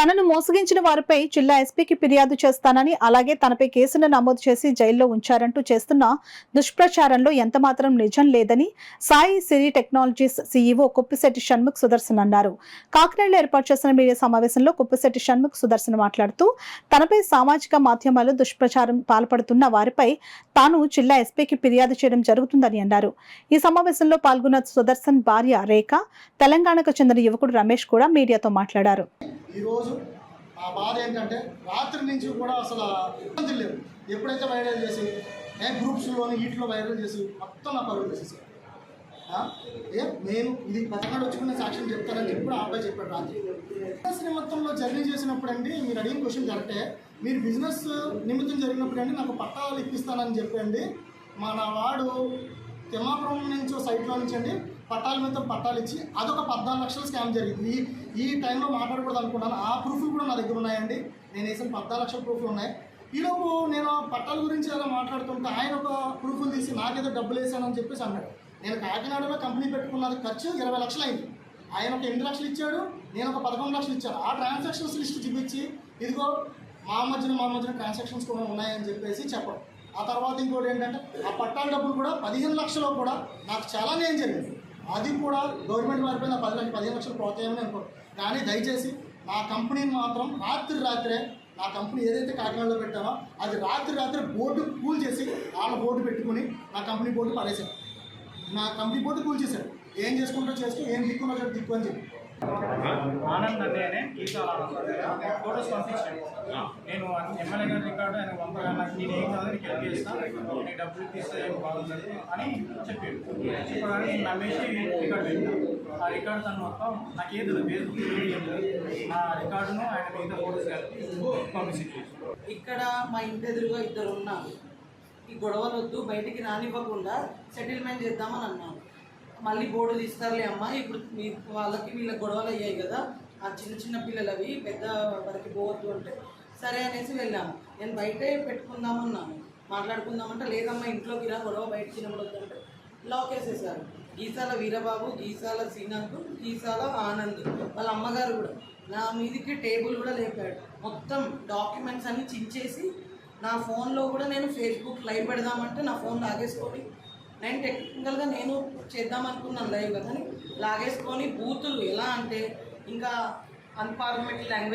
తనను మోసగించిన వారిపై జిల్లా ఎస్పీకి ఫిర్యాదు చేస్తానని, అలాగే తనపై కేసును నమోదు చేసి జైల్లో ఉంచారంటూ చేస్తున్న దుష్ప్రచారంలో ఎంతమాత్రం నిజం లేదని సాయి సిరి టెక్నాలజీస్ సీఈఓ కుప్పిశెట్టి షణ్ముఖ్ సుదర్శన్ అన్నారు. కాకినాడలో ఏర్పాటు చేసిన మీడియా సమావేశంలో కుప్పిశెట్టి షణ్ముఖ్ సుదర్శన్ మాట్లాడుతూ, తనపై సామాజిక మాధ్యమాల్లో దుష్ప్రచారం పాల్పడుతున్న వారిపై తాను జిల్లా ఎస్పీకి ఫిర్యాదు చేయడం జరుగుతుందని అన్నారు. ఈ సమావేశంలో పాల్గొన్న సుదర్శన్ భార్య రేఖ, తెలంగాణకు చెందిన యువకుడు రమేష్ కూడా మీడియాతో మాట్లాడారు. ఈరోజు ఆ బాధ ఏంటంటే రాత్రి నుంచి కూడా అసలు ఇబ్బందులు లేవు. ఎప్పుడైతే వైరల్ చేసి గ్రూప్స్లోని వీటిలో వైరల్ చేసి మొత్తం నా పరువు చేసేసారు. నేను ఇది పథకాలు వచ్చుకునే సాక్ష్యం చెప్తానని ఎప్పుడు ఆ అబ్బాయి చెప్పాడు. రాత్రి బిజినెస్ నిమిత్తంలో జర్నీ చేసినప్పుడు అండి, మీరు అడిగిన క్వశ్చన్ కరెక్టే. మీరు బిజినెస్ నిమిత్తం జరిగినప్పుడు అండి నాకు పట్టాలు ఇప్పిస్తానని చెప్పండి. నా వాడు తిమ్మాపురం నుంచి సైట్లో నుంచి అండి పట్టాల మీద పట్టాలు ఇచ్చి అదొక 14 లక్షల స్కామ్ జరిగింది. ఈ టైంలో మాట్లాడకూడదు అనుకున్నాను. ఆ ప్రూఫ్లు కూడా నా దగ్గర ఉన్నాయండి. నేను వేసిన 14 లక్షల ప్రూఫ్లు ఉన్నాయి. ఈలోపు నేను పట్టాల గురించి ఏదో మాట్లాడుతుంటే ఆయన ఒక ప్రూఫ్లు తీసి నాకేదో డబ్బులు వేసానని చెప్పేసి అన్నాడు. నేను కాకినాడలో కంపెనీ పెట్టుకున్నది ఖర్చు 20 లక్షలు అయింది. ఆయన ఒక 8 లక్షలు ఇచ్చాడు, నేను ఒక 11 లక్షలు ఇచ్చాను. ఆ ట్రాన్సాక్షన్స్ లిస్ట్ చూపించి ఇదిగో మా మధ్యన ట్రాన్సాక్షన్స్ కూడా ఉన్నాయని చెప్పేసి చెప్పడం. ఆ తర్వాత ఇంకోటి ఏంటంటే ఆ పట్టాల డబ్బులు కూడా 15 లక్షలు కూడా నాకు చాలా న్యాయం జరిగింది. అది కూడా గవర్నమెంట్ వారిపై నా 15 లక్షలు పోతాయని అనుకోండి. కానీ దయచేసి నా కంపెనీని మాత్రం రాత్రే నా కంపెనీ ఏదైతే కాకినాడలో పెట్టానో అది రాత్రి బోర్డు కూల్ చేసి వాళ్ళ బోర్డు పెట్టుకుని నా కంపెనీ బోర్డు పడేశారు. నా కంపెనీ బోర్డు కూల్ చేశారు. ఏం చేసుకుంటూ చేస్తూ ఏం దిక్కున్నా చెప్పి దిక్కు అని చెప్పి ఆనంద్ అనే గీతాల ఫోటోస్ పంపించాను. నేను ఎమ్మెల్యే గారి రికార్డు ఆయన పంపగా నేను ఏం కాదు నీకు హెల్ప్ చేస్తాను, నీకు డబ్బులు తీస్తే ఏం బాగుంటుంది అని చెప్పాడు. చెప్పడానికి నేను నమ్మేసి రికార్డు పెట్టాను. ఆ రికార్డు తను మొత్తం నాకు ఏదో ఫేస్బుక్ నా రికార్డును ఆయన మిగతా ఫోటోస్ కలిపి పంపించాను. ఇక్కడ మా ఇంటి ఎదురుగా ఇద్దరు ఉన్నారు. ఈ గొడవలు వద్దు, బయటికి రానివ్వకుండా సెటిల్మెంట్ చేద్దామని అన్నాను. మళ్ళీ బోర్డు తీస్తారులే అమ్మ, ఇప్పుడు మీ వీళ్ళకి గొడవలు అయ్యాయి కదా, ఆ చిన్న పిల్లలు అవి పెద్ద వరకు పోవద్దు అంటే సరే అనేసి వెళ్ళాము. నేను బయటే పెట్టుకుందామన్నాను, మాట్లాడుకుందామంటే లేదమ్మా ఇంట్లోకి రా, గొడవ బయట తినబడద్దు అంటే లాక్ వేసేసారు. గీసాల వీరబాబు, గీసాల శ్రీనాథ్, గీసాల ఆనంద్ వాళ్ళ అమ్మగారు కూడా నా మీదికి టేబుల్ కూడా లేపాడు. మొత్తం డాక్యుమెంట్స్ అన్నీ చించేసి నా ఫోన్లో కూడా నేను ఫేస్బుక్ లైవ్ పెడదామంటే నా ఫోన్ లాగేసుకొని నేను టెక్నికల్గా నేను చేద్దామనుకున్నాను లైవ్గా, కానీ లాగేసుకొని బూతులు ఎలా అంటే ఇంకా అన్పార్లమెంటరీ లాంగ్వేజ్